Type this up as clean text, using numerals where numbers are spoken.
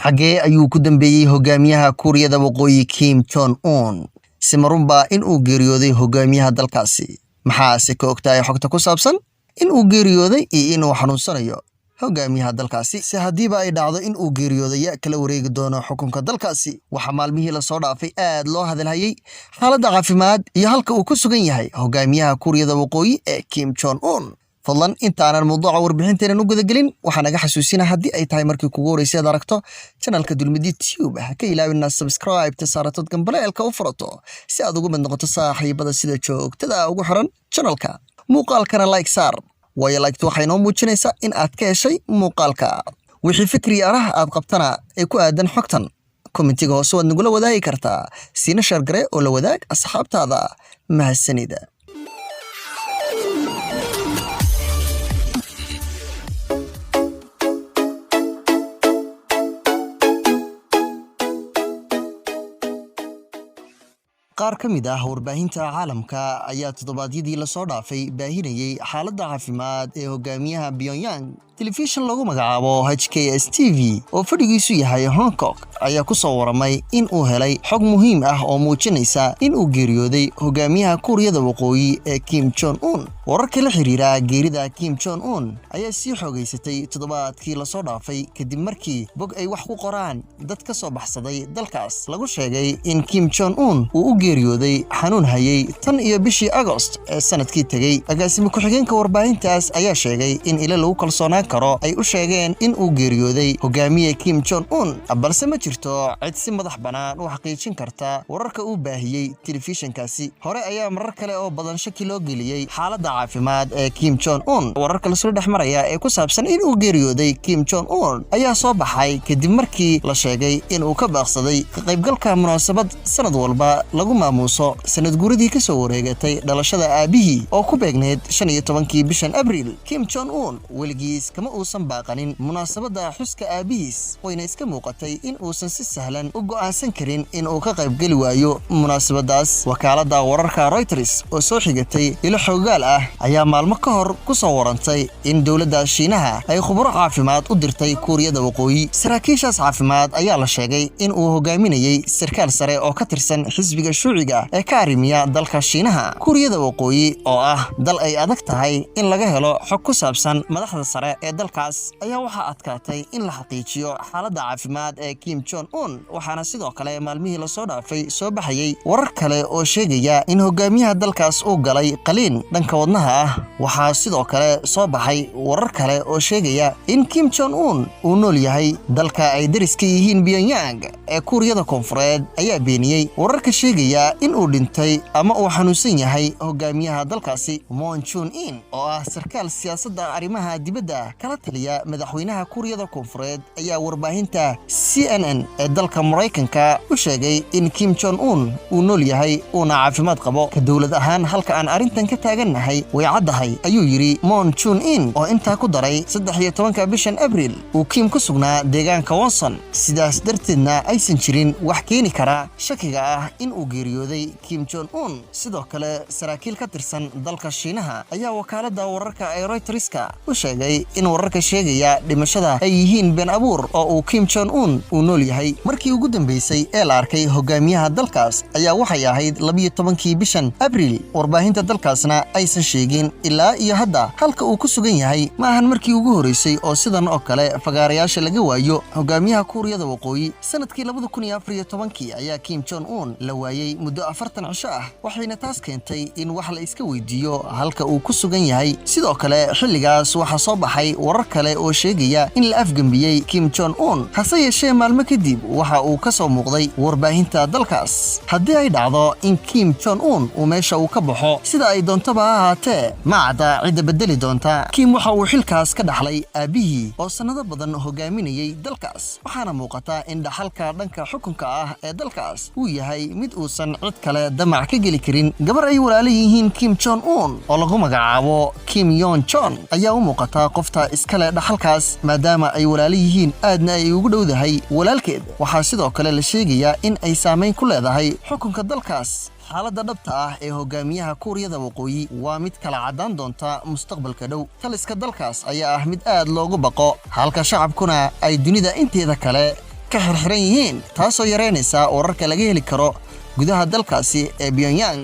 Xagee ayuu ku dambeeyay hogaamiyaha Kuuriyada Waqooyi Kim Jong-un? Si marunba in uu geeriyooday hogaamiyaha dalkaasi. Maxaa se ka ogtahay xogta ku saabsan in uu geeriyooday iyo in uu xanuunsanayo hogaamiyaha dalkaasi? Si hadiiba ay dhacdo in uu geeriyooday kala wareegi doono xukunka dalkaasi, waxa maalmihii la soo dhaafay aad loo hadalhayay xaaladda caafimaad iyo halka uu ku sugan yahay hogaamiyaha Kuuriyada Waqooyi ee Kim Jong-un. fadlan intaanan mawduuca warbixinteena u gudagelin waxaa naga xasuusina haddii ay tahay markii kugu horeysay aad aragto channelka Dulmidiid tube ha ka ilaawina subscribe ta saaratood gambaleelka u furato si aad ugu mid noqoto saaxiibada sida joogtada ugu xiran channelka. Muuqaalkana like saar waayo like waxay noo muujinaysaa in aad ka heshay muuqaalka. wixii fikri ah aad qabtana ee ku aadan xogtan commentiga hoose waad nagula wadaagi kartaa siina share gare oo la wadaag asxaabtaada. mahadsanida. qaar ka mid ah warbaahinta caalamka ayaa toddobaadyadii la soo dhaafay baahinayay xaaladda caafimaad ee hogaamiyaha Pyongyang. telefishan lagu magacaabo HKS TV oo fadhigiisu yahay Hong Kong ayaa ku soo waramay in uu helay xog muhiim ah oo muujinaysa in uu geeriyooday hogaamiyaha Kuuriyada Waqooyi ee Kim Jong-un. wararka la xiriira geerida Kim Jong-un ayaa sii xogeysatay toddobaadkii la soo dhaafay kadib markii bog ay wax ku qoraan dad ka soo baxsaday dalkaas lagu sheegay in Kim Jong-un uu u geeriyooday xanuun hayay tan iyo bishii August ee sanadkii tagay. agaasimo ku-xigeenka warbaahintaas ayaa sheegay in ila lagu kalsoonaan karo ay u sheegeen in uu geeriyooday hogaamiye Kim Jong-un, balse ma jirto cid si madax banaan u xaqiijin karta wararka uu baahiyay telefishankaasi. hore ayaa marar kale oo badan shaki loo geliyay xaaladda caafimaad ee Kim Jong-un. wararka la soo dhexmaraya ee ku saabsan in uu geeriyooday Kim Jong-un ayaa soo baxay kadib markii la sheegay in uu ka baaqsaday ka qaybgalka munaasabad sanad walba lagu maamuuso sanad guuradii ka soo wareegatay dhalashada aabihii oo ku beegneed 15kii bishan Abriil. Kim Jong-un weligiis kama uusan baaqanin munaasabadda xuska aabihiis, wayna iska muuqatay in uusan si sahlan u go'aansan karin in uu ka qaybgali waayo munaasabadaas. wakaaladda wararka Reuters oo soo xigatay ilo xogaal ah ayaa maalmo ka hor ku soo warantay in dowladda Shiinaha ay khubaro caafimaad u dirtay Kuuriyada Waqooyi. saraakiishaas caafimaad ayaa la sheegay in uu hogaaminayay sarkaal sare oo ka tirsan xisbiga shuuciga ee ka arrimiya dalka Shiinaha. Kuuriyada Waqooyi oo ah dal ay adag tahay in laga helo xog ku saabsan madaxda sare ee dalkaas ayaa waxa adkaatay in la xaqiijiyo xaaladda caafimaad ee Kim Jong-un. waxaana sidoo kale maalmihii la soo dhaafay soo baxayay warar kale oo sheegaya in hogaamiyaha dalkaas uu galay qaliin dhanka wadnaha ah. waxaa sidoo kale soo baxay warar kale oo sheegaya in Kim Jong-un uu nool yahay. dalka ay dariska yihiin Pyongyang ee Kuuriyada Koonfureed ayaa beeniyay wararka sheegaya in uu dhintay ama uu xanuunsan yahay hogaamiyaha dalkaasi. Moon Chun-in oo ah sarkaal siyaasadda arimaha dibadda kala taliya madaxweynaha Kuuriyada Koonfureed ayaa warbaahinta CNN ee dalka Mareykanka u sheegay in Kim Jong-un uu nool yahay uuna caafimaad qabo. ka dowlad ahaan halka aan arrintan ka taagannahay way caddahay ayuu yiri Moon Chun-in oo intaa ku daray 13 bishan Abriil uu Kim ku sugnaa deegaanka Wonsan, sidaas darteedna aysan jirin wax keeni kara shakiga ah in uu geeriyooday Kim Jong-un. sidoo kale saraakiil ka tirsan dalka Shiinaha ayaa wakaaladda wararka ee Reuters u sheegay in wararka sheegaya dhimashada ay yihiin been abuur oo uu Kim Jong-un uu nool yahay. markii ugu dambeysay ee la arkay hogaamiyaha dalkaas ayaa waxay ahayd 12kii bishan Abriil. warbaahinta dalkaasna aysan sheegin ilaa iyo hadda halka uu ku sugan yahay. ma ahan markii ugu horeysay oo sidan oo kale fagaarayaasha laga waayo hogaamiyaha Kuuriyada Waqooyi. sanadkii 2014 ayaa Kim Jong-un la waayay muddo 40 cisho ah, waxayna taas keentay in wax la iska weydiiyo halka uu ku sugan yahay. sidoo kale xilligaas waxaa soo baxay warar kale oo sheegaya in la afgambiyay Kim Jong-un, hase yeeshee maalmo kadib waxa uu ka soo muuqday warbaahinta dalkaas. haddii ay dhacdo in Kim Jong-un uu meesha uu ka baxo sida ay doontaba ha ahaatee, ma cadda cidda bedeli doonta. Kim waxa uu xilkaas ka dhaxlay aabihii oo sanado badan hogaaminayay dalkaas, waxaana muuqata in dhaxalka dhanka xukunka ah ee dalkaas uu yahay mid uusan cid kale damac ka geli karin. gabar ay walaalo yihiin Kim Jong-un oo lagu magacaabo Kim Yon-chon ayaa u muuqata qofta iskale dhaxalkaas maadaama ay walaalo yihiin aadna ay ugu dhowdahay walaalkeed. waxaa sidoo kale la sheegayaa in ay saameyn ku leedahay xukunka dalkaas. xaaladda dhabta ah ee hogaamiyaha Kuuriyada Waqooyi waa mid kala cadaan doonta mustaqbalka dhow. taliska dalkaas ayaa ah mid aad loogu baqo halka shacabkuna ay dunida inteeda kale ka xirxiran yihiin taasoo yareynaysa wararka laga heli karo gudaha dalkaasi ee Pyongyang.